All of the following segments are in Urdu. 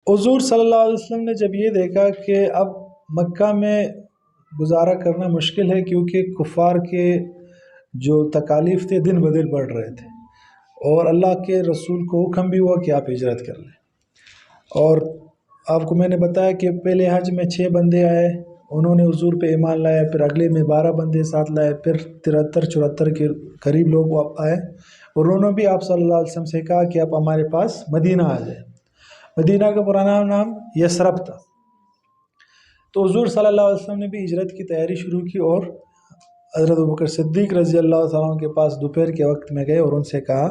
حضور صلی اللہ علیہ وسلم نے جب یہ دیکھا کہ اب مکہ میں گزارا کرنا مشکل ہے، کیونکہ کفار کے جو تکالیف تھے دن بدن بڑھ رہے تھے، اور اللہ کے رسول کو حکم بھی ہوا کہ آپ ہجرت کر لیں۔ اور آپ کو میں نے بتایا کہ پہلے حج میں 6 بندے آئے، انہوں نے حضور پہ ایمان لایا، پھر اگلے میں 12 بندے ساتھ لائے، پھر 73-74 کے قریب لوگ آئے، اور انہوں نے بھی آپ صلی اللہ علیہ وسلم سے کہا کہ آپ ہمارے پاس مدینہ آ جائیں۔ مدینہ کا پرانا نام یثرب تھا۔ تو حضور صلی اللہ علیہ وسلم نے بھی ہجرت کی تیاری شروع کی، اور حضرت ابوبکر صدیق رضی اللہ تعالیٰ عنہ کے پاس دوپہر کے وقت میں گئے اور ان سے کہا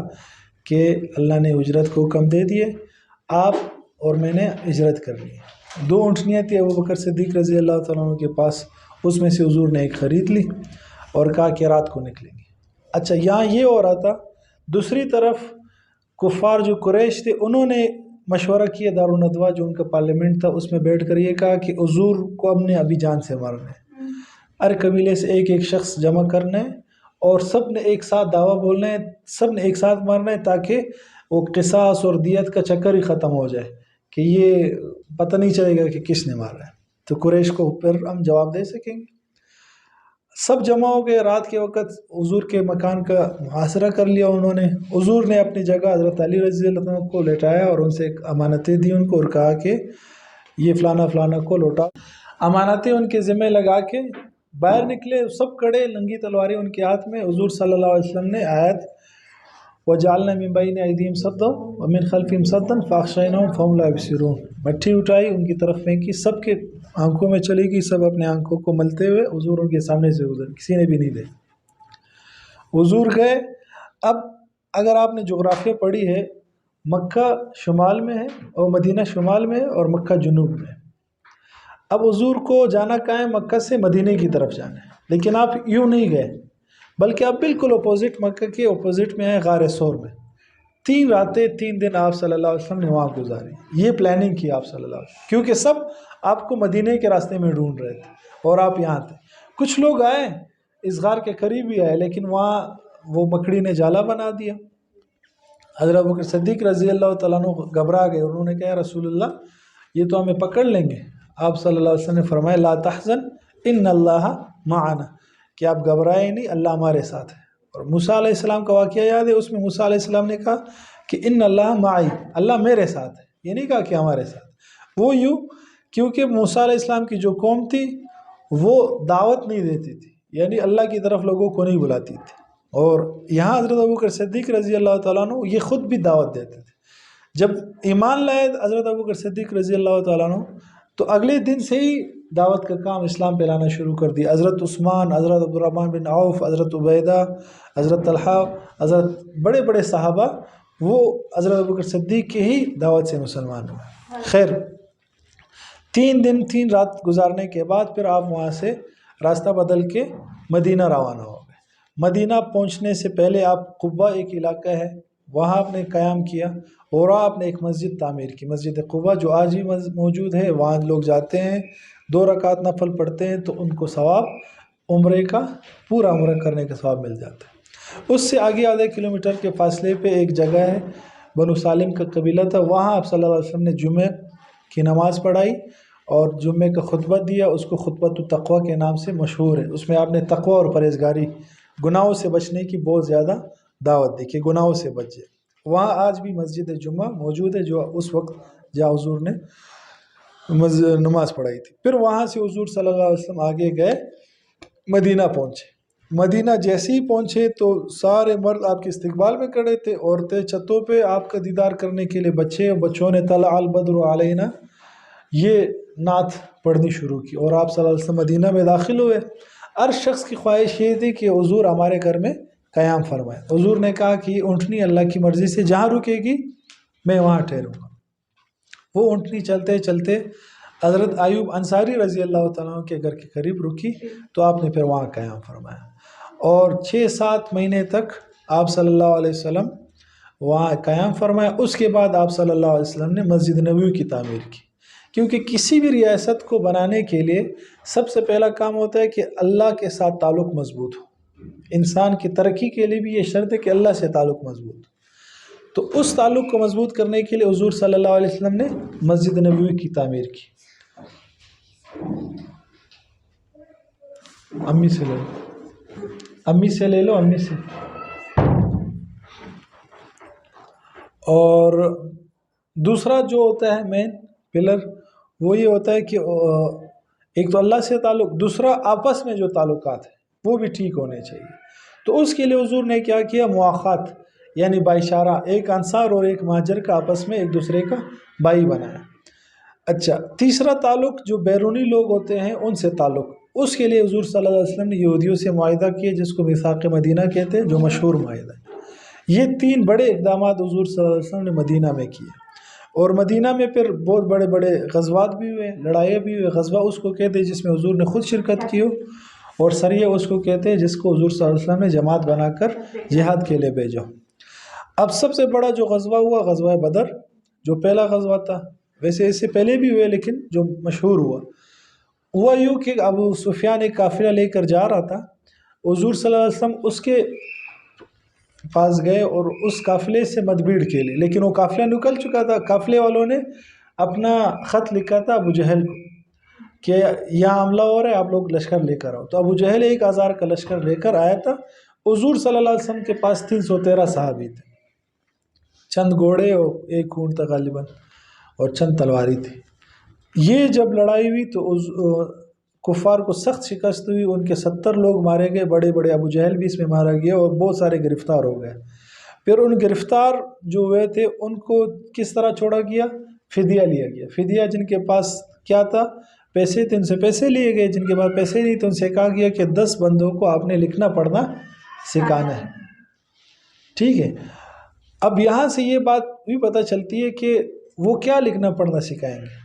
کہ اللہ نے ہجرت کو حکم دے دیے، آپ اور میں نے ہجرت کر لی۔ 2 اونٹنیاں تھیں ابوبکر صدیق رضی اللہ تعالیٰ عنہ کے پاس، اس میں سے حضور نے ایک خرید لی اور کہا کہ رات کو نکلیں گے۔ اچھا، یہاں یہ ہو رہا تھا، دوسری طرف کفار جو قریش تھے انہوں نے مشورہ کیا، دارالندوہ جو ان کا پارلیمنٹ تھا اس میں بیٹھ کر یہ کہا کہ حضور کو ہم نے ابھی جان سے مارنا ہے، ہر قبیلے سے ایک ایک شخص جمع کرنا ہے، اور سب نے ایک ساتھ دعویٰ بولنا ہے، سب نے ایک ساتھ مارنا ہے، تاکہ وہ قصاص اور دیت کا چکر ہی ختم ہو جائے کہ یہ پتہ نہیں چلے گا کہ کس نے مارا ہے، تو قریش کو پھر ہم جواب دے سکیں گے۔ سب جمع ہو گئے، رات کے وقت حضور کے مکان کا محاصرہ کر لیا انہوں نے۔ حضور نے اپنی جگہ حضرت علی رضی اللہ عنہ کو لٹایا اور ان سے امانتیں دی ان کو، اور کہا کہ یہ فلانا فلانا کو لوٹا۔ امانتیں ان کے ذمہ لگا کے باہر نکلے، سب کڑے، ننگی تلواریں ان کے ہاتھ میں۔ حضور صلی اللہ علیہ وسلم نے آیت وَجَعَلْنَا مِن بَيْنِ أَيْدِيهِمْ سَدًّا وَمِنْ خَلْفِهِمْ سَدًّا فَأَغْشَيْنَاهُمْ فَهُمْ لَا يُبْصِرُونَ، مٹھی اٹھائی ان کی طرف پھینکی، سب کے آنکھوں میں چلی گئی، سب اپنے آنکھوں کو ملتے ہوئے حضور ان کے سامنے سے گزر، کسی نے بھی نہیں دیکھا۔ حضور گئے۔ اب اگر آپ نے جغرافیہ پڑھی ہے، مکہ شمال میں ہے اور مدینہ شمال میں ہے اور مکہ جنوب میں ہے۔ اب حضور کو جانا کہاں ہے؟ مکہ سے مدینہ کی طرف جانا ہے، لیکن آپ یوں نہیں گئے، بلکہ آپ بالکل اپوزٹ، مکہ کے اپوزٹ میں ہیں، غار ثور میں۔ 3 راتیں 3 دن آپ صلی اللہ علیہ وسلم نے وہاں گزاری۔ یہ پلاننگ کی آپ صلی اللہ علیہ وسلم، کیونکہ سب آپ کو مدینہ کے راستے میں ڈھونڈ رہے تھے اور آپ یہاں تھے۔ کچھ لوگ آئے، اس غار کے قریب ہی آئے، لیکن وہاں وہ مکڑی نے جالا بنا دیا۔ حضرت ابوبکر صدیق رضی اللہ تعالیٰ عنہ گھبرا گئے، انہوں نے کہا رسول اللہ یہ تو ہمیں پکڑ لیں گے۔ آپ صلی اللہ علیہ وسلم نے فرمایا لا تحزن ان اللہ معنا، کہ آپ گھبرائیں نہیں، اللہ ہمارے ساتھ ہے۔ اور موسیٰ علیہ السلام کا واقعہ یاد ہے، اس میں موسیٰ علیہ السلام نے کہا کہ ان اللہ معی، اللہ میرے ساتھ ہے، یہ نہیں کہا کہ ہمارے ساتھ۔ وہ یوں کیونکہ موسیٰ علیہ السلام کی جو قوم تھی وہ دعوت نہیں دیتی تھی، یعنی اللہ کی طرف لوگوں کو نہیں بلاتی تھی، اور یہاں حضرت ابوبکر صدیق رضی اللہ تعالیٰ عنہ یہ خود بھی دعوت دیتے تھے۔ جب ایمان لائے حضرت ابوبکر صدیق رضی اللہ تعالیٰ عنہ، تو اگلے دن سے ہی دعوت کا کام اسلام پہ لانا شروع کر دیا۔ حضرت عثمان، حضرت عبدالرحمن بن عوف، حضرت عبیدہ، حضرت طلحہ، حضرت بڑے بڑے صحابہ وہ حضرت ابوبکر صدیق کے ہی دعوت سے مسلمان ہوئے۔ خیر، 3 دن 3 رات گزارنے کے بعد پھر آپ وہاں سے راستہ بدل کے مدینہ روانہ ہو گئے۔ مدینہ پہنچنے سے پہلے آپ قباء ایک علاقہ ہے وہاں آپ نے قیام کیا، اور آپ نے ایک مسجد تعمیر کی، مسجد قباء جو آج بھی موجود ہے۔ وہاں لوگ جاتے ہیں، 2 رکعت نفل پڑھتے ہیں تو ان کو ثواب عمرے کا، پورا عمرہ کرنے کا ثواب مل جاتا ہے۔ اس سے آگے آدھے کلومیٹر کے فاصلے پہ ایک جگہ ہے، بنو سالم کا قبیلہ تھا، وہاں آپ صلی اللہ علیہ وسلم نے جمعہ کی نماز پڑھائی اور جمعہ کا خطبہ دیا۔ اس کو خطبۃ التقویٰ کے نام سے مشہور ہے۔ اس میں آپ نے تقویٰ اور پرہیزگاری، گناہوں سے بچنے کی بہت زیادہ دعوت دی کہ گناہوں سے بچے۔ وہاں آج بھی مسجد جمعہ موجود ہے، جو اس وقت جہاں حضور نے نماز پڑھائی تھی۔ پھر وہاں سے حضور صلی اللہ علیہ وسلم آگے گئے، مدینہ پہنچے۔ مدینہ جیسے ہی پہنچے تو سارے مرد آپ کے استقبال میں کھڑے تھے، عورتیں چھتوں پہ آپ کا دیدار کرنے کے لیے، بچوں نے طلع البدر علینا یہ نعت پڑھنی شروع کی، اور آپ صلی اللہ علیہ وسلم مدینہ میں داخل ہوئے۔ ہر شخص کی خواہش یہ تھی کہ حضور ہمارے گھر میں قیام فرمائے۔ حضور نے کہا کہ یہ اونٹنی اللہ کی مرضی سے جہاں رکے گی میں وہاں ٹھہروں گا۔ وہ اونٹنی چلتے چلتے حضرت ایوب انصاری رضی اللہ تعالیٰ عنہ کے گھر کے قریب رکی، تو آپ نے پھر وہاں قیام فرمایا، اور 6-7 مہینے تک آپ صلی اللہ علیہ وسلم وہاں قیام فرمایا۔ اس کے بعد آپ صلی اللہ علیہ وسلم نے مسجد نبوی کی تعمیر کی، کیونکہ کسی بھی ریاست کو بنانے کے لیے سب سے پہلا کام ہوتا ہے کہ اللہ کے ساتھ تعلق مضبوط ہو۔ انسان کی ترقی کے لیے بھی یہ شرط ہے کہ اللہ سے تعلق مضبوط ہو۔ تو اس تعلق کو مضبوط کرنے کے لیے حضور صلی اللہ علیہ وسلم نے مسجد نبوی کی تعمیر کی. امی سے لے لو، امی سے لے لو، امی سے. اور دوسرا جو ہوتا ہے مین پلر وہ یہ ہوتا ہے کہ ایک تو اللہ سے تعلق، دوسرا آپس میں جو تعلقات ہیں وہ بھی ٹھیک ہونے چاہیے. تو اس کے لیے حضور نے کیا کیا، مواخات یعنی بھائی چارہ، ایک انصار اور ایک مہاجر کا آپس میں ایک دوسرے کا بھائی بنایا. اچھا، تیسرا تعلق جو بیرونی لوگ ہوتے ہیں ان سے تعلق، اس کے لیے حضور صلی اللہ علیہ وسلم نے یہودیوں سے معاہدہ کیا جس کو میثاق مدینہ کہتے ہیں، جو مشہور معاہدہ ہے. یہ 3 بڑے اقدامات حضور صلی اللہ علیہ وسلم نے مدینہ میں کیے. اور مدینہ میں پھر بہت بڑے بڑے غزوات بھی ہوئے، لڑائیاں بھی ہوئے. غزوہ اس کو کہتے ہیں جس میں حضور نے خود شرکت کی ہو، اور سریہ اس کو کہتے ہیں جس کو حضور صلی اللہ علیہ وسلم نے جماعت بنا کر جہاد کے لیے بھیجو. اب سب سے بڑا جو غزوہ ہوا، غزوہ بدر، جو پہلا غزوہ تھا. ویسے اس سے پہلے بھی ہوئے لیکن جو مشہور ہوا یوں کہ ابو سفیان ایک قافلہ لے کر جا رہا تھا. حضور صلی اللہ علیہ وسلم اس کے پاس گئے اور اس قافلے سے مدبیڑ کے لیے، لیکن وہ قافلہ نکل چکا تھا. قافلے والوں نے اپنا خط لکھا تھا ابو جہل کو کہ یہاں حملہ ہو رہا ہے، آپ لوگ لشکر لے کر آؤ. تو ابو جہل 1000 کا لشکر لے کر آیا تھا. حضور صلی اللہ علیہ وسلم کے پاس 313 صحابی تھے، چند گھوڑے اور ایک اونٹ تھا غالباً، اور چند تلواری تھی. یہ جب لڑائی ہوئی تو کفار کو سخت شکست ہوئی. ان کے 70 لوگ مارے گئے، بڑے بڑے. ابو جہل بھی اس میں مارا گیا اور بہت سارے گرفتار ہو گئے. پھر ان گرفتار جو ہوئے تھے ان کو کس طرح چھوڑا گیا؟ فدیہ لیا گیا. فدیہ جن کے پاس کیا تھا، پیسے تھے، ان سے پیسے لیے گئے. جن کے پاس پیسے نہیں تو ان سے کہا گیا کہ 10 بندوں کو آپ نے لکھنا پڑھنا سکھانا ہے. ٹھیک ہے. اب یہاں سے یہ بات بھی پتہ چلتی ہے کہ وہ کیا لکھنا پڑھنا سکھائیں گے؟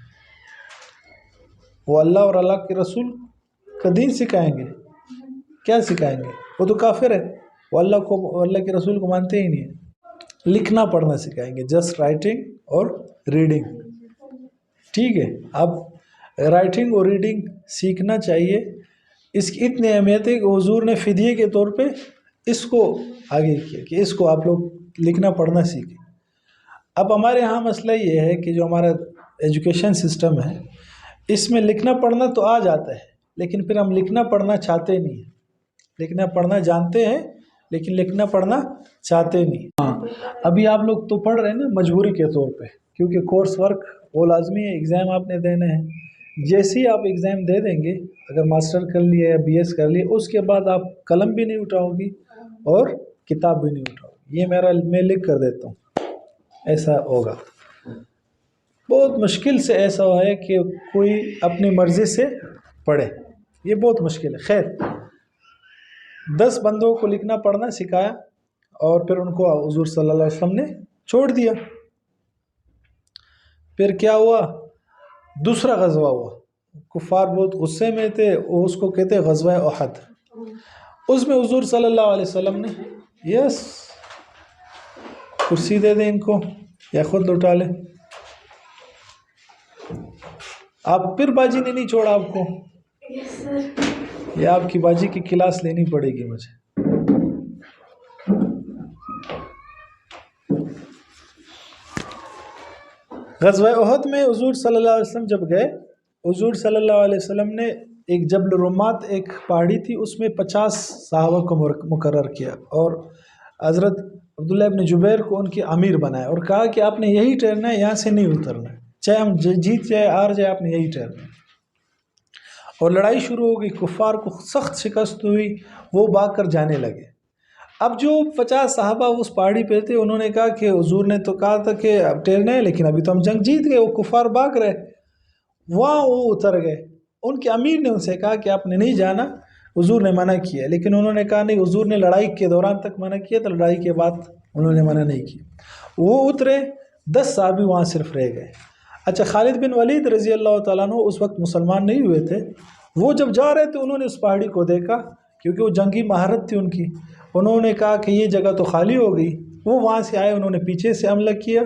وہ اللہ اور اللہ کے رسول کا دین سکھائیں گے. کیا سکھائیں گے؟ وہ تو کافر ہے، وہ اللہ کے رسول کو مانتے ہی نہیں ہیں. لکھنا پڑھنا سکھائیں گے، جسٹ رائٹنگ اور ریڈنگ. ٹھیک ہے. اب رائٹنگ اور ریڈنگ سیکھنا چاہیے. اس کی اتنی اہمیت ہے کہ حضور نے فدیے کے طور پہ اس کو آگے کیا کہ اس کو آپ لوگ لکھنا پڑھنا سیکھیں. اب ہمارے ہاں مسئلہ یہ ہے کہ جو ہمارا ایجوکیشن سسٹم ہے اس میں لکھنا پڑھنا تو آ جاتا ہے، لیکن پھر ہم لکھنا پڑھنا چاہتے نہیں ہیں. لکھنا پڑھنا جانتے ہیں لیکن لکھنا پڑھنا چاہتے نہیں. ہاں، ابھی آپ لوگ تو پڑھ رہے ہیں نا مجبوری کے طور پہ، کیونکہ کورس ورک وہ لازمی ہے، ایگزام آپ نے دینے ہیں. جیسے ہی آپ ایگزام دے دیں گے، اگر ماسٹر کر لیا یا بی ایس کر لیا، اس کے بعد آپ قلم بھی نہیں اٹھاؤ گی اور کتاب بھی نہیں اٹھاؤ گی. یہ میں لکھ کر دیتا ہوں، ایسا ہوگا. بہت مشکل سے ایسا ہے کہ کوئی اپنی مرضی سے پڑھے، یہ بہت مشکل ہے. خیر، 10 بندوں کو لکھنا پڑھنا سکھایا اور پھر ان کو حضور صلی اللہ علیہ وسلم نے چھوڑ دیا. پھر کیا ہوا؟ دوسرا غزوہ ہوا. کفار بہت غصے میں تھے، وہ اس کو کہتے غزوہ احد. اس میں حضور صلی اللہ علیہ وسلم نے کرسی دے دیں ان کو یا خود لٹا لیں. آپ پھر باجی نے نہیں چھوڑا آپ کو، یہ آپ کی باجی کی کلاس لینی پڑے گی مجھے. غزوہ احد میں حضور صلی اللہ علیہ وسلم جب گئے، حضور صلی اللہ علیہ وسلم نے ایک جبل الرمات، ایک پہاڑی تھی، اس میں 50 صحابہ کو مقرر کیا اور حضرت عبداللہ ابن جبیر کو ان کی امیر بنایا اور کہا کہ آپ نے یہی ٹھہرنا ہے، یہاں سے نہیں اترنا ہے، چاہے ہم جیت جائے ہار جائے، آپ نے یہی ٹھہرنا ہے. اور لڑائی شروع ہو گئی، کفار کو سخت شکست ہوئی، وہ بھاگ کر جانے لگے. اب جو 50 صحابہ اس پہاڑی پہ تھے انہوں نے کہا کہ حضور نے تو کہا تھا کہ اب ٹھہرنا ہے، لیکن ابھی تو ہم جنگ جیت گئے، وہ کفار بھاگ رہے. وہاں وہ اتر گئے. ان کے امیر نے ان سے کہا کہ آپ نے نہیں جانا، حضور نے منع کیا. لیکن انہوں نے کہا نہیں، حضور نے لڑائی کے دوران تک منع کیا تو لڑائی کے بعد انہوں نے منع نہیں کیا. وہ اترے، 10 صحابی وہاں صرف رہ گئے. اچھا، خالد بن ولید رضی اللہ تعالیٰ عنہ اس وقت مسلمان نہیں ہوئے تھے. وہ جب جا رہے تھے انہوں نے اس پہاڑی کو دیکھا، کیونکہ وہ جنگی مہارت تھی ان کی. انہوں نے کہا کہ یہ جگہ تو خالی ہو گئی. وہ وہاں سے آئے، انہوں نے پیچھے سے حملہ کیا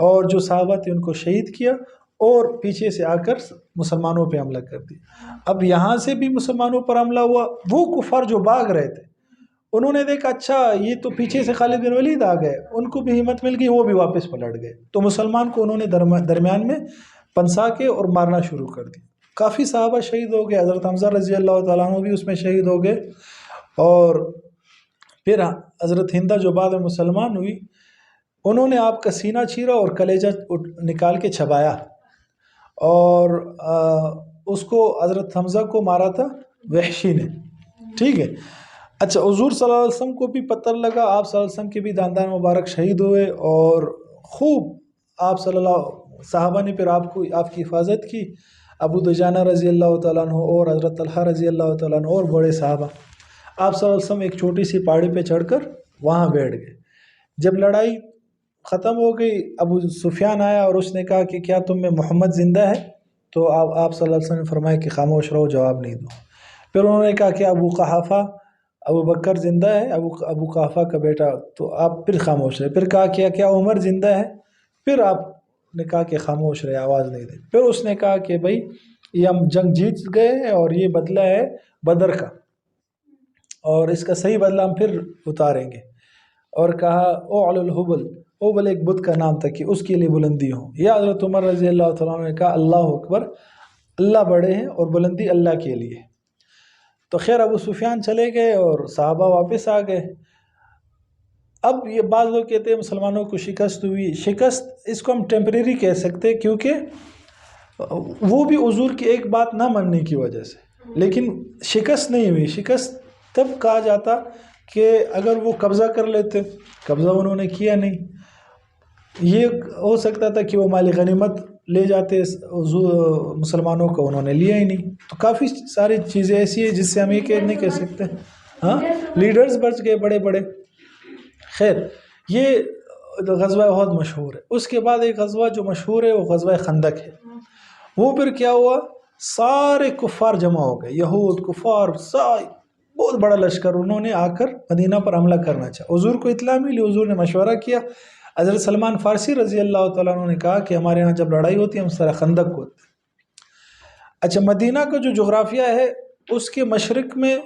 اور جو صحابہ تھے ان کو شہید کیا اور پیچھے سے آ کر مسلمانوں پہ حملہ کر دیا. اب یہاں سے بھی مسلمانوں پر حملہ ہوا. وہ کفار جو بھاگ رہے تھے انہوں نے دیکھا اچھا یہ تو پیچھے سے خالد بن ولید آ گئے، ان کو بھی ہمت مل گئی، وہ بھی واپس پلٹ گئے، تو مسلمان کو انہوں نے درمیان میں پنسا کے اور مارنا شروع کر دیا۔ کافی صحابہ شہید ہو گئے، حضرت حمزہ رضی اللہ تعالیٰ عنہ بھی اس میں شہید ہو گئے، اور پھر حضرت ہندہ جو بعد میں مسلمان ہوئی، انہوں نے آپ کا سینہ چیرا اور کلیجہ نکال کے چھپایا، اور اس کو حضرت حمزہ کو مارا تھا وحشی نے، ٹھیک ہے۔ اچھا، حضور صلی اللہ علیہ وسلم کو بھی پتہ لگا، آپ صلی اللہ علیہ وسلم کے بھی داندان مبارک شہید ہوئے، اور خوب آپ صحابہ نے پھر آپ کی حفاظت کی، ابو دجانہ رضی اللہ تعالیٰ عنہ اور حضرت طلحہ رضی اللہ تعالیٰ عنہ اور بڑے صحابہ، آپ صلی اللہ علیہ وسلم ایک چھوٹی سی پہاڑی پہ چڑھ کر وہاں بیٹھ گئے۔ جب لڑائی ختم ہو گئی، ابو سفیان آیا اور اس نے کہا کہ کیا تم میں محمد زندہ ہے؟ تو آپ صلی اللہ علیہ وسلم نے فرمایا کہ خاموش رہو، جواب نہیں دو۔ پھر انہوں نے کہا کہ ابو قحافہ ابو بکر زندہ ہے، ابو قحافہ کا بیٹا، تو آپ پھر خاموش رہے۔ پھر کہا کیا عمر زندہ ہے؟ پھر آپ نے کہا کہ خاموش رہے، آواز نہیں دے۔ پھر اس نے کہا کہ بھائی یہ ہم جنگ جیت گئے ہیں اور یہ بدلہ ہے بدر کا، اور اس کا صحیح بدلہ ہم پھر اتاریں گے، اور کہا اعلی الحبل، حبل ایک بت کا نام تھا کہ اس کے لیے بلندی ہو، یا حضرت عمر رضی اللہ تعالیٰ عنہ نے کہا اللہ اکبر، اللہ بڑے ہیں اور بلندی اللہ کے لیے۔ تو خیر ابو سفیان چلے گئے اور صحابہ واپس آ گئے۔ اب یہ بعض لوگ کہتے ہیں مسلمانوں کو شکست ہوئی، شکست اس کو ہم ٹیمپریری کہہ سکتے ہیں، کیونکہ وہ بھی حضور کی ایک بات نہ ماننے کی وجہ سے، لیکن شکست نہیں ہوئی۔ شکست تب کہا جاتا کہ اگر وہ قبضہ کر لیتے، قبضہ انہوں نے کیا نہیں، یہ ہو سکتا تھا کہ وہ مال غنیمت لے جاتے، مسلمانوں کو انہوں نے لیا ہی نہیں۔ تو کافی ساری چیزیں ایسی ہیں جس سے ہم یہ نہیں کہہ سکتے، ہاں لیڈرز بچ گئے بڑے بڑے۔ خیر، یہ غزوہ احد مشہور ہے۔ اس کے بعد ایک غزوہ جو مشہور ہے وہ غزوہ خندق ہے۔ وہ پھر کیا ہوا، سارے کفار جمع ہو گئے، یہود کفار، بہت بڑا لشکر، انہوں نے آ کر مدینہ پر حملہ کرنا چاہا۔ حضور کو اطلاع ملی، حضور نے مشورہ کیا۔ حضرت سلمان فارسی رضی اللہ تعالیٰ عنہ نے کہا کہ ہمارے ہاں جب لڑائی ہوتی ہے ہم سارا خندق کو ہوتے ہیں۔ اچھا، مدینہ کا جو جغرافیہ ہے اس کے مشرق میں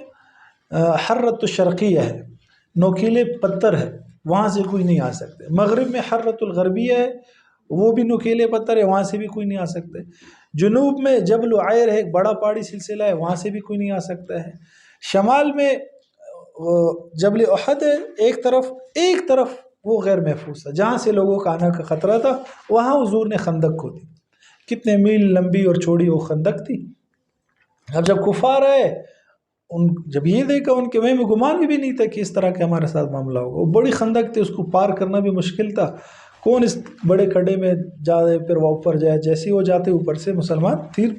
حرۃ الشرقیہ ہے، نوکیلے پتھر ہے، وہاں سے کوئی نہیں آ سکتے۔ مغرب میں حرۃ الغربیہ ہے، وہ بھی نوکیلے پتھر ہے، وہاں سے بھی کوئی نہیں آ سکتے۔ جنوب میں جبل عیر ہے، ایک بڑا پہاڑی سلسلہ ہے، وہاں سے بھی کوئی نہیں آ سکتا ہے۔ شمال میں جبل احد ہے، ایک طرف وہ غیر محفوظ تھا، جہاں سے لوگوں کا آنے کا خطرہ تھا، وہاں حضور نے خندق کھودی دی۔ کتنے میل لمبی اور چوڑی وہ خندق تھی۔ اب جب کفار آئے، جب یہ دیکھا ان کے میں گمان بھی نہیں تھا کہ اس طرح کے ہمارے ساتھ معاملہ ہوگا۔ وہ بڑی خندق تھی، اس کو پار کرنا بھی مشکل تھا، کون اس بڑے کھڈے میں جائے پھر وہ اوپر جائے، جیسے وہ جاتے اوپر سے مسلمان تیر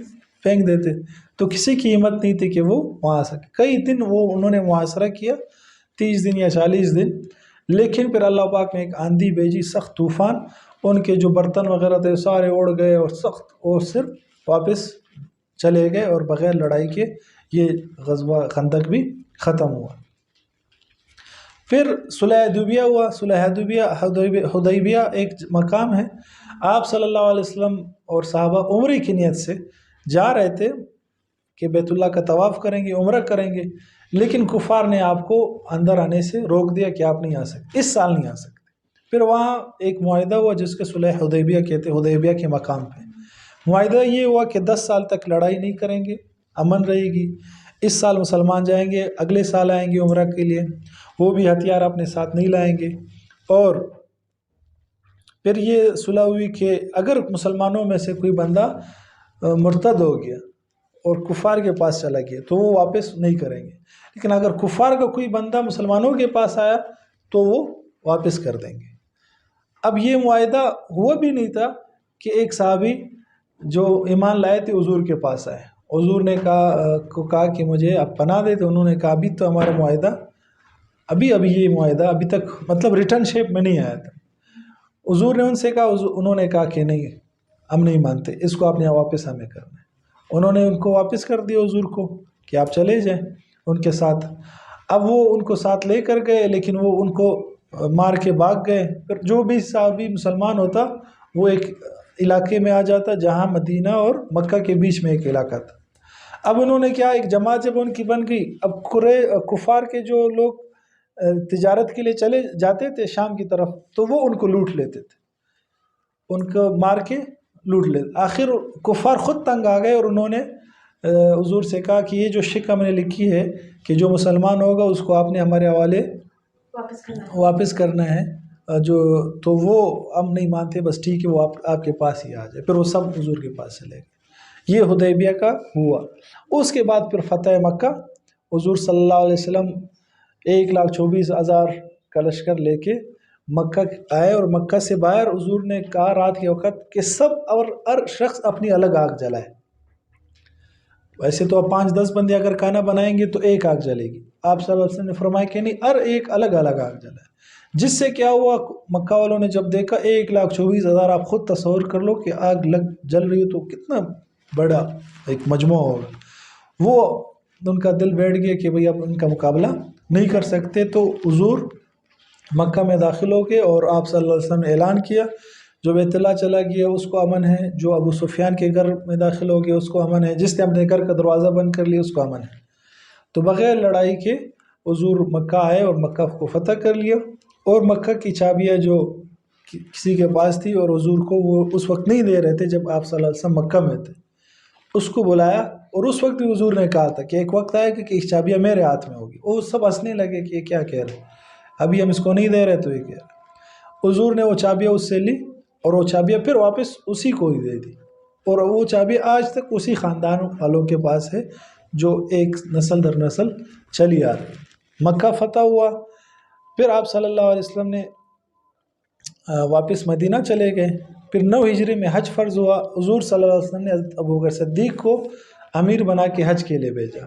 پھینک دیتے، تو کسی کی ہمت نہیں تھی کہ وہ وہاں آ سکے۔ کئی دن وہ انہوں نے محاصرہ کیا، 30 دن یا 40 دن، لیکن پھر اللہ پاک نے ایک آندھی بھیجی، سخت طوفان، ان کے جو برتن وغیرہ تھے سارے اڑ گئے، اور سخت اور صرف واپس چلے گئے، اور بغیر لڑائی کے یہ غزوہ خندق بھی ختم ہوا۔ پھر صلح حدیبیہ ہوا۔ صلح حدیبیہ ایک مقام ہے، آپ صلی اللہ علیہ وسلم اور صحابہ عمرے کی نیت سے جا رہے تھے کہ بیت اللہ کا طواف کریں گے، عمرہ کریں گے، لیکن کفار نے آپ کو اندر آنے سے روک دیا کہ آپ نہیں آ سکتے، اس سال نہیں آ سکتے۔ پھر وہاں ایک معاہدہ ہوا جس کے صلح حدیبیہ کہتے، حدیبیہ کے مقام پہ معاہدہ یہ ہوا کہ 10 سال تک لڑائی نہیں کریں گے، امن رہے گی۔ اس سال مسلمان جائیں گے، اگلے سال آئیں گے عمرہ کے لیے، وہ بھی ہتھیار اپنے ساتھ نہیں لائیں گے۔ اور پھر یہ صلح ہوئی کہ اگر مسلمانوں میں سے کوئی بندہ مرتد ہو گیا اور کفار کے پاس چلا گیا تو وہ واپس نہیں کریں گے، لیکن اگر کفار کا کوئی بندہ مسلمانوں کے پاس آیا تو وہ واپس کر دیں گے۔ اب یہ معاہدہ ہوا بھی نہیں تھا کہ ایک صحابی جو ایمان لائے تھے حضور کے پاس آئے، حضور نے کہا کہ مجھے آپ پناہ دے، تو انہوں نے کہا ابھی تو ہمارا معاہدہ ابھی یہ معاہدہ ابھی تک مطلب ریٹرن شیپ میں نہیں آیا تھا۔ حضور نے ان سے کہا، انہوں نے کہا کہ نہیں، ہم نہیں مانتے، اس کو آپ نے واپس ہمیں کرنا ہے۔ انہوں نے ان کو واپس کر دیا حضور کو کہ آپ چلے جائیں ان کے ساتھ۔ اب وہ ان کو ساتھ لے کر گئے، لیکن وہ ان کو مار کے بھاگ گئے۔ پھر جو بھی صحابی مسلمان ہوتا وہ ایک علاقے میں آ جاتا جہاں مدینہ اور مکہ کے بیچ میں ایک علاقہ تھا۔ اب انہوں نے کیا، ایک جماعت جب ان کی بن گئی، اب کفار کے جو لوگ تجارت کے لیے چلے جاتے تھے شام کی طرف تو وہ ان کو لوٹ لیتے تھے، ان کو مار کے لوٹ لیتے۔ آخر کفار خود تنگ آ گئے اور انہوں نے حضور سے کہا کہ یہ جو شک ہم نے لکھی ہے کہ جو مسلمان ہوگا اس کو آپ نے ہمارے حوالے واپس کرنا ہے، تو وہ ہم نہیں مانتے، بس ٹھیک ہے وہ آپ کے پاس ہی آ جائے۔ پھر وہ سب حضور کے پاس چلے گئے۔ یہ حدیبیہ کا ہوا۔ اس کے بعد پھر فتح مکہ، حضور صلی اللہ علیہ وسلم 1,24,000 کا لشکر لے کے مکہ آئے، اور مکہ سے باہر حضور نے کہا رات کے وقت کہ سب اور ہر شخص اپنی الگ آگ جلائے۔ ویسے تو اب 5-10 بندے اگر کھانا بنائیں گے تو ایک آگ جلے گی، آپ صلی اللہ علیہ وسلم نے فرمایا کہ نہیں، ہر ایک الگ الگ آگ جلائے۔ جس سے کیا ہوا، مکہ والوں نے جب دیکھا 1,24,000، آپ خود تصور کر لو کہ آگ جل رہی ہو تو کتنا بڑا ایک مجموعہ ہوگا، وہ ان کا دل بیٹھ گیا کہ بھئی اب ان کا مقابلہ نہیں کر سکتے۔ تو حضور مکہ میں داخل ہو گئے اور آپ صلی اللہ علیہ وسلم نے اعلان کیا جو بیت اللہ چلا گیا اس کو امن ہے، جو ابو سفیان کے گھر میں داخل ہو گیا اس کو امن ہے، جس نے اپنے گھر کا دروازہ بند کر لیا اس کو امن ہے۔ تو بغیر لڑائی کے حضور مکہ آئے اور مکہ کو فتح کر لیا، اور مکہ کی چابیاں جو کسی کے پاس تھی اور حضور کو وہ اس وقت نہیں دے رہے تھے جب آپ صلی اللہ علیہ وسلم مکہ میں تھے، اس کو بلایا، اور اس وقت بھی حضور نے کہا تھا کہ ایک وقت آئے کہ چابیاں میرے ہاتھ میں ہوگی۔ وہ سب ہنسنے لگے کہ یہ کیا کہہ رہے، ابھی ہم اس کو نہیں دے رہے تو یہ کہہ رہے۔ حضور نے وہ چابیاں اس سے لی اور وہ چابیاں پھر واپس اسی کو ہی دے دی، اور وہ چابیاں آج تک اسی خاندان والوں کے پاس ہے جو ایک نسل در نسل چلی آ رہی۔ مکہ فتح ہوا، پھر آپ صلی اللہ علیہ وسلم نے واپس مدینہ چلے گئے۔ پھر 9 ہجری میں حج فرض ہوا۔ حضور صلی اللہ علیہ وسلم نے حضرت ابوبکر صدیق کو امیر بنا کے حج کے لیے بھیجا،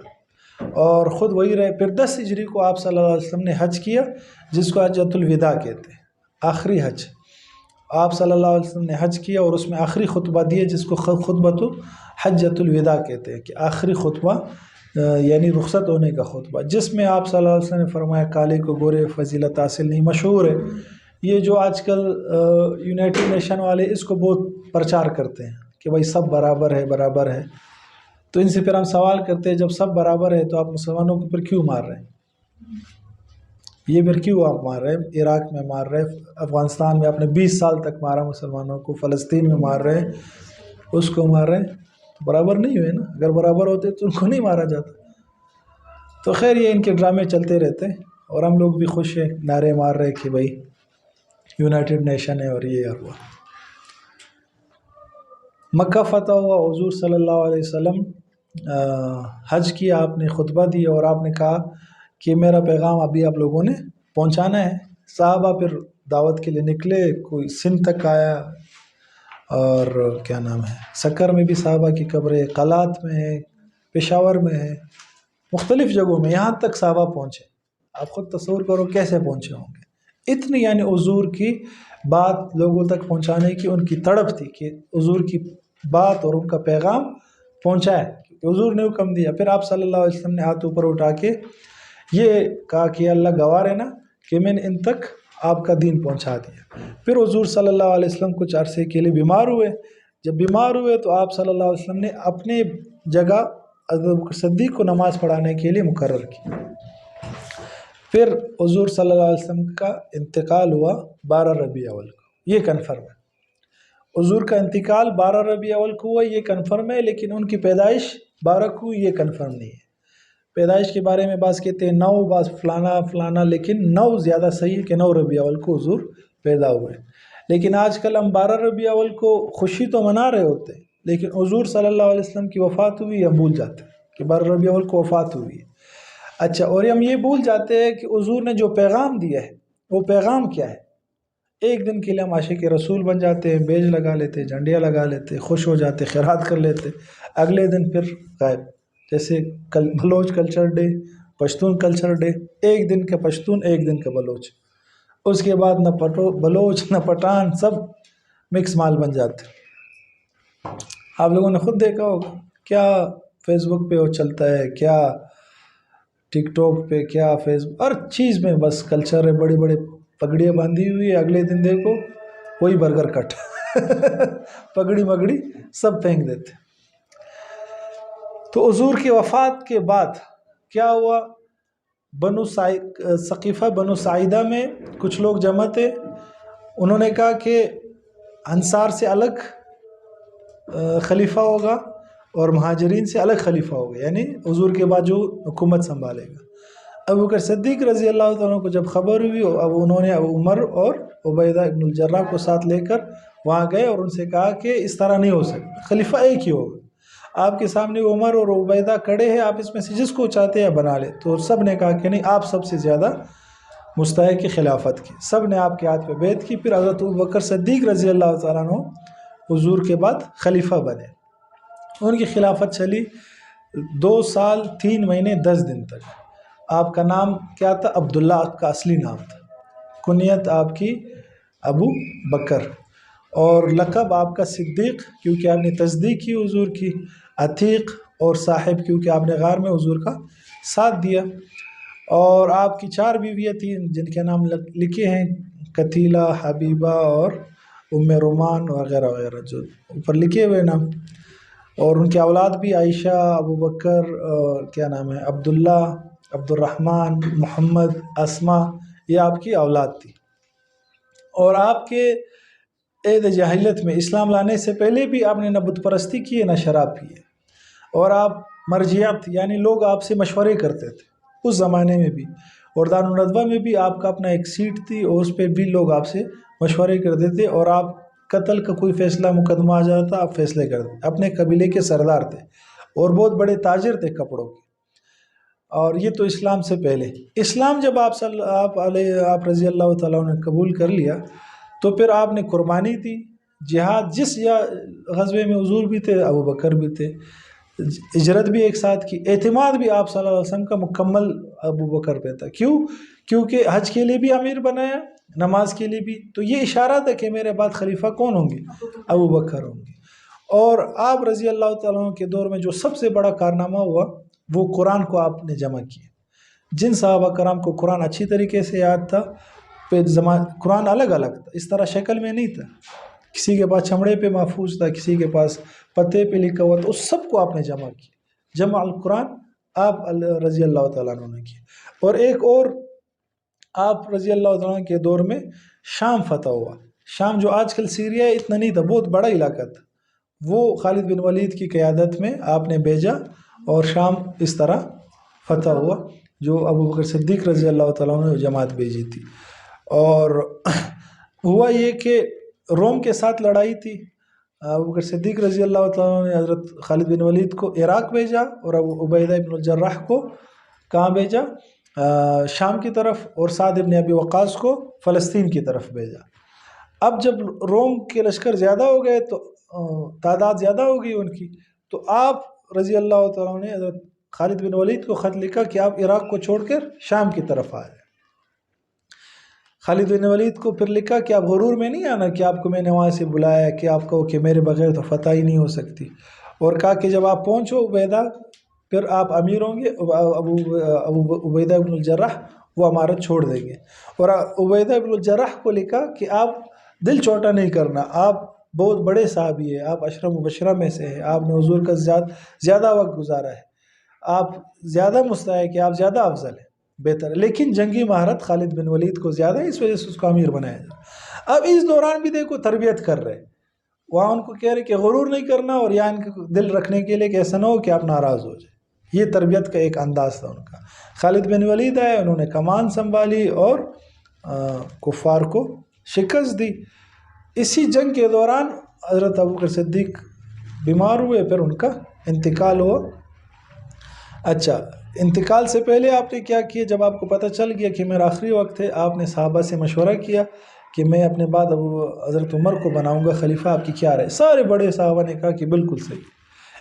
اور خود وہی رہے۔ پھر 10 ہجری کو آپ صلی اللہ علیہ وسلم نے حج کیا، جس کو حجۃ الوداع کہتے ہیں، آخری حج۔ آپ صلی اللہ علیہ وسلم نے حج کیا اور اس میں آخری خطبہ دیے جس کو خطبۃ حجۃ الوداع کہتے ہیں، کہ آخری خطبہ یعنی رخصت ہونے کا خطبہ، جس میں آپ صلی اللہ علیہ وسلم نے فرمایا کالے کو گورے فضیلت حاصل نہیں، مشہور ہے یہ جو آج کل یونائٹڈ نیشن والے اس کو بہت پرچار کرتے ہیں کہ بھائی سب برابر ہے برابر ہے۔ تو ان سے پھر ہم سوال کرتے ہیں جب سب برابر ہے تو آپ مسلمانوں کو پھر کیوں مار رہے ہیں؟ یہ پھر کیوں آپ مار رہے ہیں؟ عراق میں مار رہے ہیں، افغانستان میں آپ نے 20 سال تک مارا مسلمانوں کو، فلسطین میں مار رہے ہیں، اس کو مار رہے ہیں، برابر نہیں ہوئے نا۔ اگر برابر ہوتے تو ان کو نہیں مارا جاتا۔ تو خیر یہ ان کے ڈرامے چلتے رہتے ہیں، اور ہم لوگ بھی خوش ہیں، نعرے مار رہے کہ بھائی یونائٹڈ نیشن ہے اور یہ ہوا۔ مکہ فتح ہوا، حضور صلی اللہ علیہ وسلم حج کیا، آپ نے خطبہ دیا اور آپ نے کہا کہ میرا پیغام ابھی آپ لوگوں نے پہنچانا ہے۔ صحابہ پھر دعوت کے لیے نکلے، کوئی سندھ تک آیا، اور کیا نام ہے، سکر میں بھی صحابہ کی قبریں، قلات میں ہے، پشاور میں ہے، مختلف جگہوں میں، یہاں تک صحابہ پہنچے۔ آپ خود تصور کرو کیسے پہنچے ہوں گے، اتنی یعنی حضور کی بات لوگوں تک پہنچانے کی ان کی تڑپ تھی کہ حضور کی بات اور ان کا پیغام پہنچائے، کیونکہ حضور نے حکم دیا۔ پھر آپ صلی اللہ علیہ وسلم نے ہاتھ اوپر اٹھا کے یہ کہا کہ اللہ گواہ ہے نا کہ میں نے ان تک آپ کا دین پہنچا دیا۔ پھر حضور صلی اللہ علیہ وسلم کچھ عرصے کے لیے بیمار ہوئے۔ جب بیمار ہوئے تو آپ صلی اللہ علیہ وسلم نے اپنے جگہ حضرت ابوبکر صدیق کو نماز پڑھانے کے لیے مقرر کی۔ پھر حضور صلی اللہ علیہ وسلم کا انتقال ہوا 12 ربیع الاول کو، یہ کنفرم ہے۔ حضور کا انتقال 12 ربیع الاول کو ہوا، یہ کنفرم ہے، لیکن ان کی پیدائش 12 کو، یہ کنفرم نہیں ہے۔ پیدائش کے بارے میں بعض کہتے ہیں 9، بعض فلانا فلانا، لیکن 9 زیادہ صحیح ہے کہ 9 ربیع الاول کو حضور پیدا ہوئے۔ لیکن آج کل ہم 12 ربیع الاول کو خوشی تو منا رہے ہوتے ہیں، لیکن حضور صلی اللہ علیہ وسلم کی وفات ہوئی ہم بھول جاتے ہیں کہ 12 ربیع الاول کو وفات ہوئی ہے۔ اچھا، اور ہم یہ بھول جاتے ہیں کہ حضور نے جو پیغام دیا ہے وہ پیغام کیا ہے۔ ایک دن کے لیے ہم عاشق رسول بن جاتے ہیں، بیج لگا لیتے، جھنڈیاں لگا لیتے، خوش ہو جاتے، خیرات کر لیتے، اگلے دن پھر غائب۔ جیسے Baloch culture day, Pashtun culture day, ایک دن کا پشتون ایک دن کا بلوچ، اس کے بعد نہ بلوچ نہ پٹھان، سب مکس مال بن جاتے۔ آپ لوگوں نے خود دیکھا ہوگا کیا فیس بک پہ وہ چلتا ہے، کیا ٹک ٹاک پہ، کیا فیس بک، ہر چیز میں بس کلچر ہے، بڑی بڑی پگڑیاں باندھی ہوئی ہے، اگلے دن دیکھو وہی برگر کٹ پگڑی مگڑی سب پھینک دیتے۔ تو حضور کی وفات کے بعد کیا ہوا، ثقیفہ بنو سعیدہ میں کچھ لوگ جمع تھے. انہوں نے کہا کہ انصار سے الگ خلیفہ ہوگا اور مہاجرین سے الگ خلیفہ ہوگا، یعنی حضور کے بعد جو حکومت سنبھالے گا. ابو بکر صدیق رضی اللہ تعالیٰ کو جب خبر ہوئی، اب انہوں نے عمر اور عبیدہ ابن الجراح کو ساتھ لے کر وہاں گئے اور ان سے کہا کہ اس طرح نہیں ہو سکتا، خلیفہ ایک ہی ہوگا. آپ کے سامنے عمر اور عبیدہ کھڑے ہیں، آپ اس میں سے جس کو چاہتے ہیں بنا لے. تو سب نے کہا کہ نہیں، آپ سب سے زیادہ مستحق کی خلافت کی. سب نے آپ کے ہاتھ پہ بیعت کی. پھر حضرت ابو بکر صدیق رضی اللہ تعالیٰ عنہ حضور کے بعد خلیفہ بنے. ان کی خلافت چلی 2 سال 3 مہینے 10 دن تک. آپ کا نام کیا تھا؟ عبداللہ آپ کا اصلی نام تھا. کنیت آپ کی ابو بکر، اور لقب آپ کا صدیق کیونکہ آپ نے تصدیق کی حضور کی، عتیق اور صاحب کیونکہ آپ نے غار میں حضور کا ساتھ دیا. اور آپ کی 4 بیویاں تھیں جن کے نام لکھے ہیں، قتیلہ، حبیبہ اور ام رومان وغیرہ وغیرہ جو اوپر لکھے ہوئے نام. اور ان کے اولاد بھی عائشہ، ابو بکر، کیا نام ہے، عبداللہ، عبد الرحمن، محمد، اسما، یہ آپ کی اولاد تھی. اور آپ کے عید جاہلیت میں اسلام لانے سے پہلے بھی آپ نے نہ بت پرستی کی ہے نہ شراب پی ہے. اور آپ مرجعیت، یعنی لوگ آپ سے مشورے کرتے تھے اس زمانے میں بھی. اور دار الندوہ میں بھی آپ کا اپنا ایک سیٹ تھی اور اس پہ بھی لوگ آپ سے مشورے کرتے تھے. اور آپ قتل کا کوئی فیصلہ مقدمہ آ جاتا آپ فیصلے کرتے. اپنے قبیلے کے سردار تھے اور بہت بڑے تاجر تھے کپڑوں کے. اور یہ تو اسلام سے پہلے. اسلام جب آپ رضی اللہ تعالیٰ نے قبول کر لیا تو پھر آپ نے قربانی دی، جہاد، جس یا غزوے میں حضور بھی تھے، ابو بکر بھی تھے، ہجرت بھی ایک ساتھ کی. اعتماد بھی آپ صلی اللہ علیہ وسلم کا مکمل ابو بکر پہ تھا. کیونکہ حج کے لیے بھی امیر بنایا، نماز کے لیے بھی. تو یہ اشارہ تھا کہ میرے بعد خلیفہ کون ہوں گے؟ ابو بکر ہوں گے. اور آپ رضی اللہ تعالیٰ کے دور میں جو سب سے بڑا کارنامہ ہوا وہ قرآن کو آپ نے جمع کیا. جن صحابہ کرام کو قرآن اچھی طریقے سے یاد تھا، قرآن الگ الگ تھا، اس طرح شکل میں نہیں تھا. کسی کے پاس چمڑے پہ محفوظ تھا، کسی کے پاس پتے پہ لکھا ہوا تھا. اس سب کو آپ نے جمع کیا. جمع القرآن آپ رضی اللہ تعالیٰ عنہ نے کیا. اور ایک اور، آپ رضی اللہ تعالیٰ عنہ کے دور میں شام فتح ہوا. شام جو آج کل سیریا ہے، اتنا نہیں تھا، بہت بڑا علاقہ تھا. وہ خالد بن ولید کی قیادت میں آپ نے بھیجا اور شام اس طرح فتح ہوا، جو ابو بکر صدیق رضی اللہ تعالیٰ عنہ نے جماعت بھیجی تھی. اور ہوا یہ کہ روم کے ساتھ لڑائی تھی. ابو بکر صدیق رضی اللہ تعالیٰ عنہ نے حضرت خالد بن ولید کو عراق بھیجا اور ابو عبیدہ ابن الجراح کو کہاں بھیجا؟ شام کی طرف. اور سعد ابن ابی وقاص کو فلسطین کی طرف بھیجا. اب جب روم کے لشکر زیادہ ہو گئے تو تعداد زیادہ ہو گئی ان کی، تو آپ رضی اللہ تعالیٰ نے حضرت خالد بن ولید کو خط لکھا کہ آپ عراق کو چھوڑ کر شام کی طرف آئے. خالد بن ولید کو پھر لکھا کہ آپ غرور میں نہیں آنا کہ آپ کو میں نے وہاں سے بلایا کہ آپ کہو کہ میرے بغیر تو فتح ہی نہیں ہو سکتی. اور کہا کہ جب آپ پہنچو عبیدہ، پھر آپ امیر ہوں گے. ابو عبیدہ ابن الجراح وہ امارت چھوڑ دیں گے. اور عبیدہ ابن الجراح کو لکھا کہ آپ دل چھوٹا نہیں کرنا، آپ بہت بڑے صحابی ہیں، آپ عشرہ مبشرہ میں سے ہیں، آپ نے حضور کا زیادہ وقت گزارا ہے، آپ زیادہ مستحق ہیں، آپ زیادہ افضل ہیں، بہتر ہے. لیکن جنگی مہارت خالد بن ولید کو زیادہ ہے، اس وجہ سے اس کو امیر بنایا جائے. اب اس دوران بھی دیکھو تربیت کر رہے، وہاں ان کو کہہ رہے کہ غرور نہیں کرنا، اور یہاں ان کو دل رکھنے کے لیے کہ ایسا نہ ہو کہ آپ ناراض ہو جائے. یہ تربیت کا ایک انداز تھا ان کا. خالد بن ولید آئے، انہوں نے کمان سنبھالی اور کفار کو شکست دی. اسی جنگ کے دوران حضرت ابوبکر صدیق بیمار ہوئے، پھر ان کا انتقال ہوا. اچھا، انتقال سے پہلے آپ نے کیا کیا؟ جب آپ کو پتہ چل گیا کہ میرا آخری وقت ہے، آپ نے صحابہ سے مشورہ کیا کہ میں اپنے بعد حضرت عمر کو بناؤں گا خلیفہ، آپ کی کیا رائے؟ سارے بڑے صحابہ نے کہا کہ بالکل صحیح.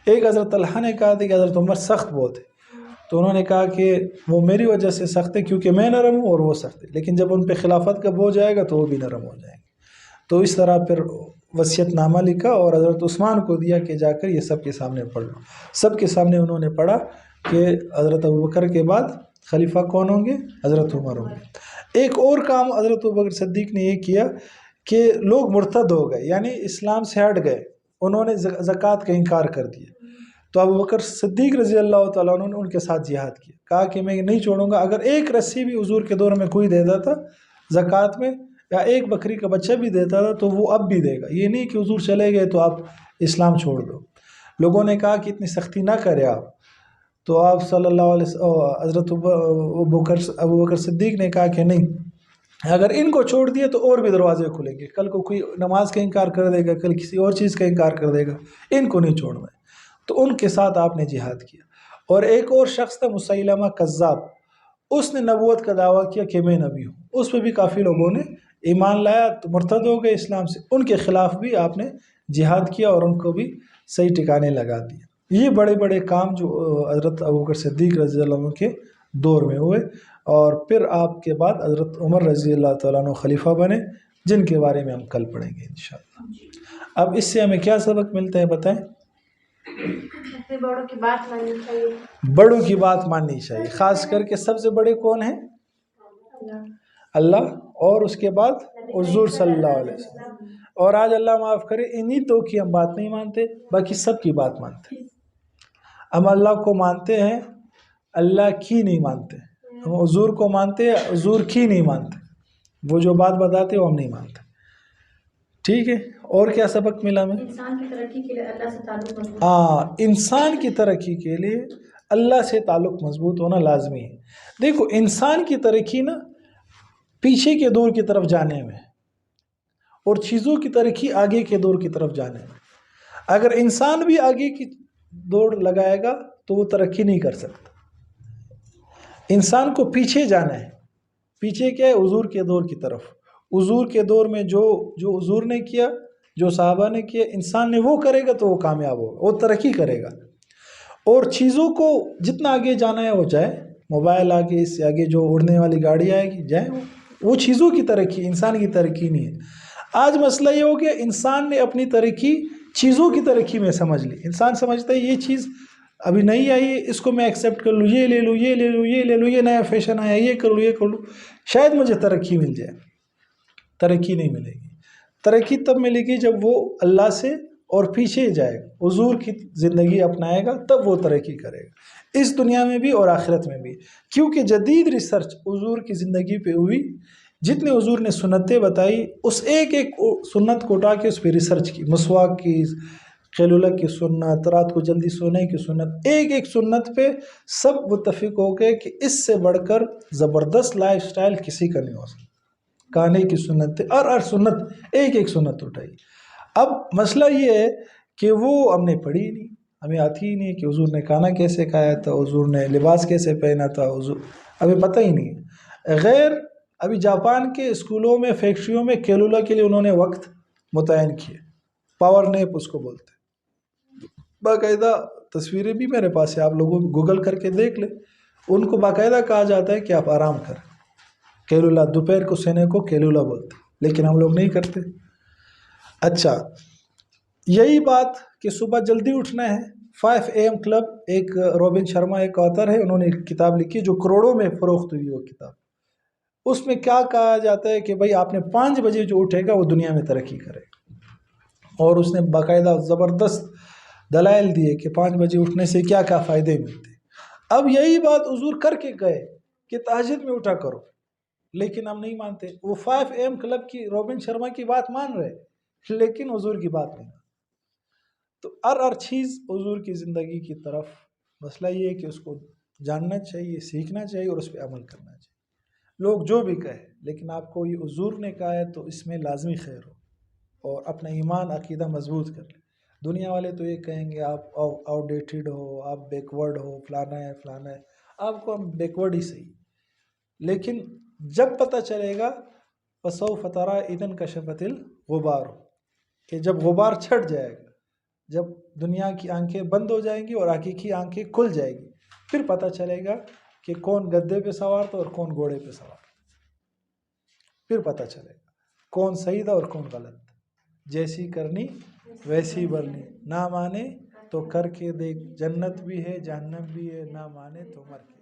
ایک حضرت طلحہ نے کہا تھا کہ حضرت عمر سخت بہت ہے، تو انہوں نے کہا کہ وہ میری وجہ سے سخت ہے کیونکہ میں نرم ہوں اور وہ سخت ہے، لیکن جب ان پہ خلافت کا بوجھ آئے گا تو وہ بھی نرم ہو جائیں گے. تو اس طرح پھر وصیت نامہ لکھا اور حضرت عثمان کو دیا کہ جا کر یہ سب کے سامنے پڑھ لو. سب کے سامنے انہوں نے پڑھا کہ حضرت ابوبکر کے بعد خلیفہ کون ہوں گے؟ حضرت عمر ہوں گے. ایک اور کام حضرت ابوبکر صدیق نے یہ کیا کہ لوگ مرتد ہو گئے، یعنی اسلام سے ہٹ گئے، انہوں نے زکوٰۃ کا انکار کر دیا. تو ابو بکر صدیق رضی اللہ تعالیٰ عنہ نے ان کے ساتھ جہاد کیا، کہا کہ میں نہیں چھوڑوں گا، اگر ایک رسی بھی حضور کے دور میں کوئی دیتا تھا زکوٰۃ میں، یا ایک بکری کا بچہ بھی دیتا تھا تو وہ اب بھی دے گا، یہ نہیں کہ حضور چلے گئے تو آپ اسلام چھوڑ دو۔ لوگوں نے کہا کہ اتنی سختی نہ کرے آپ، تو آپ صلی اللہ علیہ وسلم حضرت ابو بکر صدیق نے کہا کہ نہیں، اگر ان کو چھوڑ دیا تو اور بھی دروازے کھلیں گے، کل کو کوئی نماز کا انکار کر دے گا، کل کسی اور چیز کا انکار کر دے گا، ان کو نہیں چھوڑنا ہے۔ تو ان کے ساتھ آپ نے جہاد کیا۔ اور ایک اور شخص تھا مسیلمہ کذاب، اس نے نبوت کا دعویٰ کیا کہ میں نبی ہوں، اس پہ بھی کافی لوگوں نے ایمان لایا تو مرتد ہو گئے اسلام سے، ان کے خلاف بھی آپ نے جہاد کیا اور ان کو بھی صحیح ٹھکانے لگا دیا۔ یہ بڑے بڑے کام جو حضرت ابوبکر صدیق رضی اللہ عنہ کے دور میں ہوئے، اور پھر آپ کے بعد حضرت عمر رضی اللہ تعالیٰ عنہ خلیفہ بنے، جن کے بارے میں ہم کل پڑھیں گے انشاءاللہ۔ اب اس سے ہمیں کیا سبق ملتا ہے بتائیں؟ بڑوں کی بات ماننی چاہیے، بڑوں کی بات ماننی چاہیے، خاص کر کے سب سے بڑے کون ہیں؟ اللہ، اور اس کے بعد حضور صلی اللہ علیہ وسلم۔ اور آج اللہ معاف کرے انہی دو کی ہم بات نہیں مانتے، باقی سب کی بات مانتے ہیں۔ ہم اللہ کو مانتے ہیں، اللہ کی نہیں مانتے، ہم حضور کو مانتے ہیں، حضور کی نہیں مانتے، وہ جو بات بتاتے وہ ہم نہیں مانتے۔ ٹھیک ہے، اور کیا سبق ملا ہمیں؟ انسان کی ترقی کے لیے اللہ سے تعلق مضبوط، انسان کی ترقی کے لیے اللہ سے تعلق مضبوط ہونا لازمی ہے۔ دیکھو انسان کی ترقی نا پیچھے کے دور کی طرف جانے میں، اور چیزوں کی ترقی آگے کے دور کی طرف جانے میں۔ اگر انسان بھی آگے کی دوڑ لگائے گا تو وہ ترقی نہیں کر سکتا۔ انسان کو پیچھے جانا ہے، پیچھے کیا ہے؟ حضور کے دور کی طرف۔ حضور کے دور میں جو حضور نے کیا، جو صحابہ نے کیا، انسان نے وہ کرے گا تو وہ کامیاب ہوگا، وہ ترقی کرے گا۔ اور چیزوں کو جتنا آگے جانا ہے وہ جائے، موبائل آگے، اس سے آگے جو اڑنے والی گاڑی آئے گی جائے، وہ چیزوں کی ترقی، انسان کی ترقی نہیں ہے۔ آج مسئلہ یہ ہو گیا انسان نے اپنی ترقی چیزوں کی ترقی میں سمجھ لی۔ انسان سمجھتا ہے یہ چیز ابھی نہیں آئی ہے، اس کو میں ایکسیپٹ کر لوں، یہ لے لوں، یہ لے لوں، یہ لے لوں، یہ نیا فیشن آیا، یہ کر لوں، یہ کر لوں، شاید مجھے ترقی مل جائے۔ ترقی نہیں ملے گی۔ ترقی تب ملے گی جب وہ اللہ سے اور پیچھے جائے گا، حضور کی زندگی اپنائے گا، تب وہ ترقی کرے گا، اس دنیا میں بھی اور آخرت میں بھی۔ کیونکہ جدید ریسرچ حضور کی زندگی پہ ہوئی، جتنے حضور نے سنتیں بتائی، اس ایک ایک سنت کو اٹھا کے اس پہ ریسرچ کی، مسواک کی، قیلولہ کی سنت، رات کو جلدی سونے کی سنت، ایک ایک سنت پہ سب متفق ہو گئے کہ اس سے بڑھ کر زبردست لائف سٹائل کسی کا نہیں ہو سکتا۔ کھانے کی سنت، ہر سنت، ایک ایک سنت اٹھائی۔ اب مسئلہ یہ ہے کہ وہ ہم نے پڑھی نہیں، ہمیں آتی ہی نہیں کہ حضور نے کھانا کیسے کھایا تھا، حضور نے لباس کیسے پہنا تھا، حضور ہمیں پتہ ہی نہیں۔ غیر ابھی جاپان کے اسکولوں میں، فیکٹریوں میں کیلولا کے لیے انہوں نے وقت متعین کیے، پاور نیپ اس کو بولتے ہیں۔ باقاعدہ تصویریں بھی میرے پاس ہے، آپ لوگوں گوگل کر کے دیکھ لیں، ان کو باقاعدہ کہا جاتا ہے کہ آپ آرام کریں۔ کیلولا، دوپہر کو سونے کو کیلولا بولتے ہیں، لیکن ہم لوگ نہیں کرتے۔ اچھا، یہی بات کہ صبح جلدی اٹھنا ہے، 5 AM کلب، ایک روبن شرما ایک آتھر ہے، انہوں نے ایک کتاب لکھی جو کروڑوں میں فروخت ہوئی وہ کتاب۔ اس میں کیا کہا جاتا ہے کہ بھائی آپ نے 5 بجے جو اٹھے گا وہ دنیا میں ترقی کرے گا، اور اس نے باقاعدہ زبردست دلائل دیے کہ 5 بجے اٹھنے سے کیا کیا فائدے ملتے۔ اب یہی بات حضور کر کے گئے کہ تہجد میں اٹھا کرو، لیکن ہم نہیں مانتے۔ وہ 5 AM کلب کی روبن شرما کی بات مان رہے، لیکن حضور کی بات نہیں۔ تو ہر چیز حضور کی زندگی کی طرف، مسئلہ یہ ہے کہ اس کو جاننا چاہیے، سیکھنا چاہیے اور اس پہ عمل کرنا چاہیے۔ لوگ جو بھی کہے، لیکن آپ کو یہ حضور نے کہا ہے تو اس میں لازمی خیر ہو، اور اپنا ایمان عقیدہ مضبوط کر لیں۔ دنیا والے تو یہ کہیں گے آپ آؤٹ ڈیٹڈ ہو، آپ بیکورڈ ہو، فلانا ہے فلانا ہے، آپ کو ہم بیکورڈ ہی صحیح، لیکن جب پتہ چلے گا فَسَوْفَ تَرَىٰ إِذَا انْكَشَفَتِ الْغُبَارُ، کہ جب غبار چھٹ جائے گا، جب دنیا کی آنکھیں بند ہو جائیں گی اور حقیقی آنکھیں کھل جائے گی، پھر پتہ چلے گا کہ کون گدھے پہ سوار تھا اور کون گھوڑے پہ سوار تھا۔ پھر پتہ چلے گا کون صحیح تھا اور کون غلط تھا۔ جیسی کرنی ویسی برنی، نہ مانے تو کر کے دیکھ، جنت بھی ہے جہنم بھی ہے، نہ مانے تو مر کے